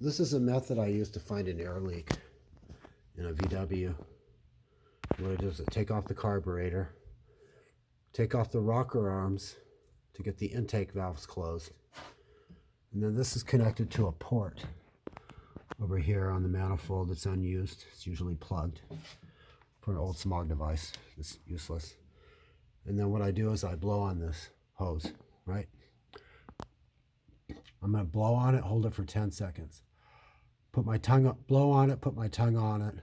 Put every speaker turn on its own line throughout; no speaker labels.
this is a method I use to find an air leak in a VW. What I do is I take off the carburetor, take off the rocker arms to get the intake valves closed. And then this is connected to a port over here on the manifold that's unused. It's usually plugged for an old smog device. It's useless. And then what I do is I blow on this hose, right? I'm going to blow on it, hold it for 10 seconds. Put my tongue up, blow on it, put my tongue on it,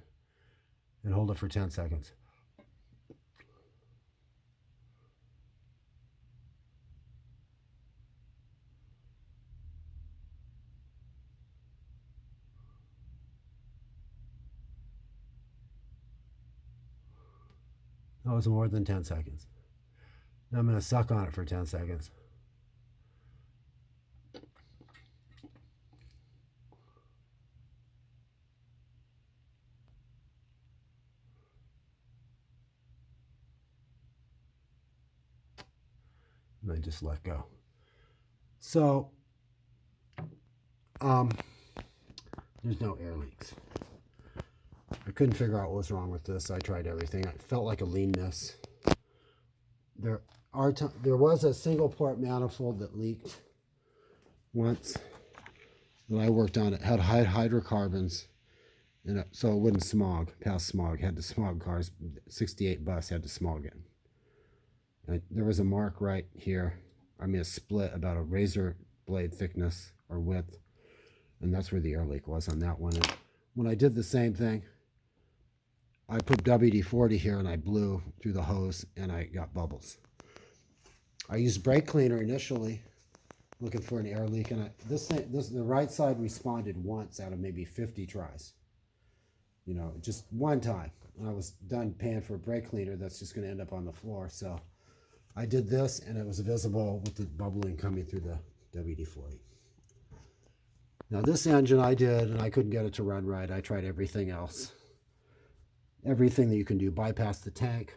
and hold it for 10 seconds. That was more than 10 seconds. Now I'm going to suck on it for 10 seconds. And I just let go. So, there's no air leaks. I couldn't figure out what was wrong with this. I tried everything. I felt like a leanness. There was a single port manifold that leaked once that I worked on. It had high hydrocarbons in it, so it wouldn't smog, pass smog. Had to smog cars. 68 bus had to smog it. And there was a mark right here. I mean, a split about a razor blade thickness or width, and that's where the air leak was on that one. And when I did the same thing, I put WD-40 here and I blew through the hose and I got bubbles. I used brake cleaner initially, looking for an air leak, and the right side responded once out of maybe 50 tries. You know, just one time. And I was done paying for a brake cleaner that's just going to end up on the floor. So I did this, and it was visible with the bubbling coming through the WD-40. Now this engine I did, and I couldn't get it to run right. I tried everything else. Everything that you can do, bypass the tank,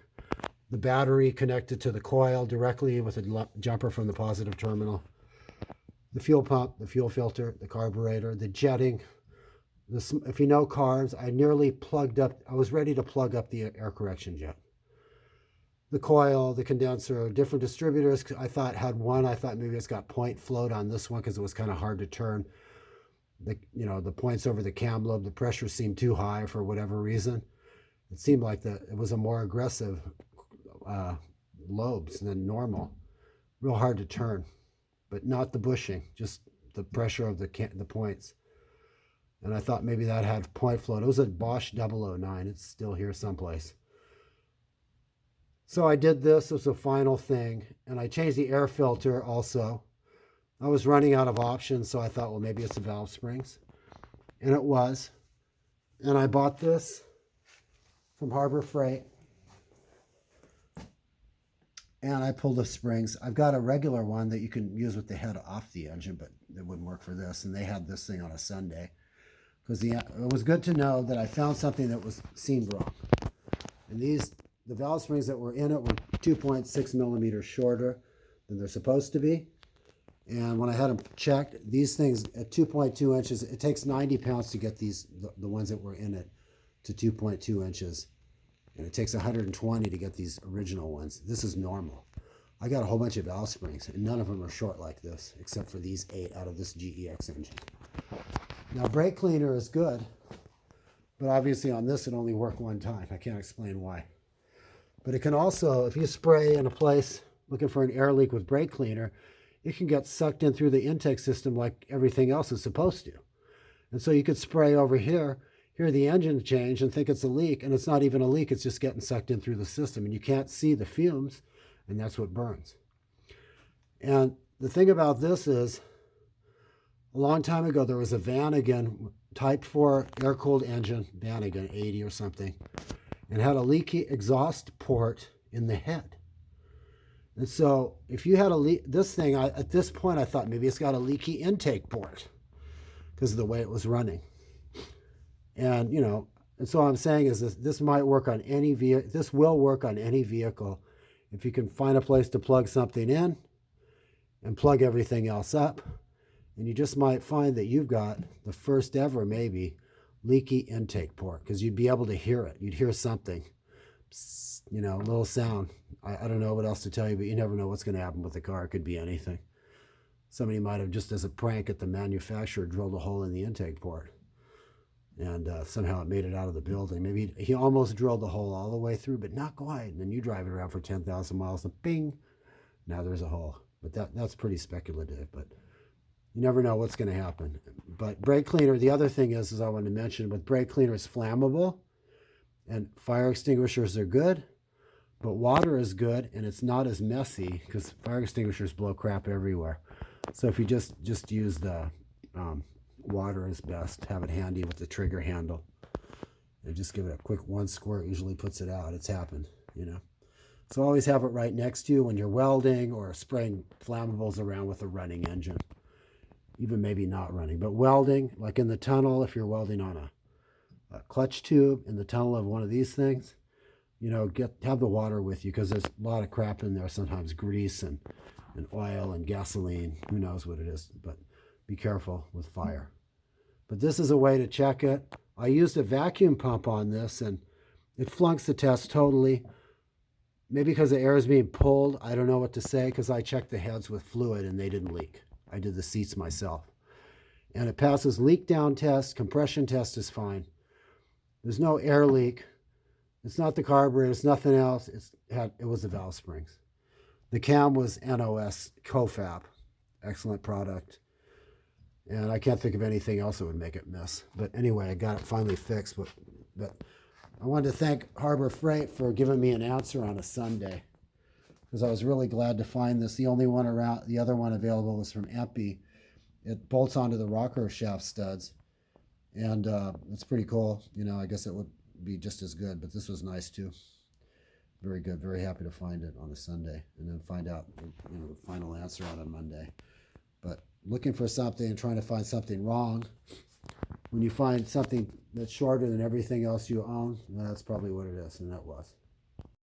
the battery connected to the coil directly with a jumper from the positive terminal, the fuel pump, the fuel filter, the carburetor, the jetting. If you know cars, I nearly plugged up, I was ready to plug up the air correction jet. The coil, the condenser, different distributors. I thought had one, I thought maybe it's got point float on this one because it was kind of hard to turn. The points over the cam lobe, the pressure seemed too high for whatever reason. It seemed like it was a more aggressive lobes than normal. Real hard to turn, but not the bushing, just the pressure of the points. And I thought maybe that had point float. It was a Bosch 009. It's still here someplace. So I did this as a final thing, and I changed the air filter also. I was running out of options, so I thought, well, maybe it's the valve springs. And it was. And I bought this from Harbor Freight, and I pulled the springs. I've got a regular one that you can use with the head off the engine, but it wouldn't work for this, and they had this thing on a Sunday, because it was good to know that I found something that seemed wrong. And the valve springs that were in it were 2.6 millimeters shorter than they're supposed to be, and when I had them checked, these things at 2.2 inches, it takes 90 pounds to get the ones that were in it to 2.2 inches. And it takes 120 to get these original ones. This is normal. I got a whole bunch of valve springs, and none of them are short like this, except for these 8 out of this GEX engine. Now, brake cleaner is good, but obviously on this it only worked one time. I can't explain why. But it can also, if you spray in a place looking for an air leak with brake cleaner, it can get sucked in through the intake system like everything else is supposed to. And so you could spray over here, hear the engine change and think it's a leak, and it's not even a leak, it's just getting sucked in through the system, and you can't see the fumes, and that's what burns. And the thing about this is, a long time ago there was a Vanagon Type 4 air-cooled engine, Vanagon 80 or something, and had a leaky exhaust port in the head. And so if you had a leak, this thing, at this point I thought maybe it's got a leaky intake port because of the way it was running. And, and so what I'm saying is this might work on any vehicle. This will work on any vehicle if you can find a place to plug something in and plug everything else up And you just might find that you've got the first ever, maybe, leaky intake port, because you'd be able to hear it. You'd hear something, psst, you know, a little sound. I don't know what else to tell you, but you never know what's going to happen with the car. It could be anything. Somebody might have, just as a prank at the manufacturer, drilled a hole in the intake port. And somehow it made it out of the building. Maybe he almost drilled the hole all the way through, but not quite. And then you drive it around for 10,000 miles and bing, now there's a hole. But that's pretty speculative. But you never know what's going to happen. But brake cleaner, the other thing is I wanted to mention, with brake cleaner, it's flammable. And fire extinguishers are good. But water is good, and it's not as messy, because fire extinguishers blow crap everywhere. So if you just use the water is best. Have it handy with the trigger handle. And just give it a quick one squirt. Usually puts it out. It's happened, you know. So always have it right next to you when you're welding or spraying flammables around with a running engine. Even maybe not running. But welding, like in the tunnel, if you're welding on a clutch tube in the tunnel of one of these things, you know, have the water with you, because there's a lot of crap in there. Sometimes grease and oil and gasoline. Who knows what it is. But be careful with fire. But this is a way to check it. I used a vacuum pump on this, and it flunks the test totally. Maybe because the air is being pulled. I don't know what to say, because I checked the heads with fluid and they didn't leak. I did the seats myself. And it passes leak down test. Compression test is fine. There's no air leak. It's not the carburetor. It's nothing else. It was the valve springs. The cam was NOS CoFab. Excellent product. And I can't think of anything else that would make it miss. But anyway, I got it finally fixed. But I wanted to thank Harbor Freight for giving me an answer on a Sunday, because I was really glad to find this. The only one around, the other one available was from Empy. It bolts onto the rocker shaft studs. And it's pretty cool. You know, I guess it would be just as good, but this was nice too. Very good. Very happy to find it on a Sunday, and then find out, you know, the final answer on a Monday. But looking for something and trying to find something wrong, when you find something that's shorter than everything else you own, that's probably what it is, and that was.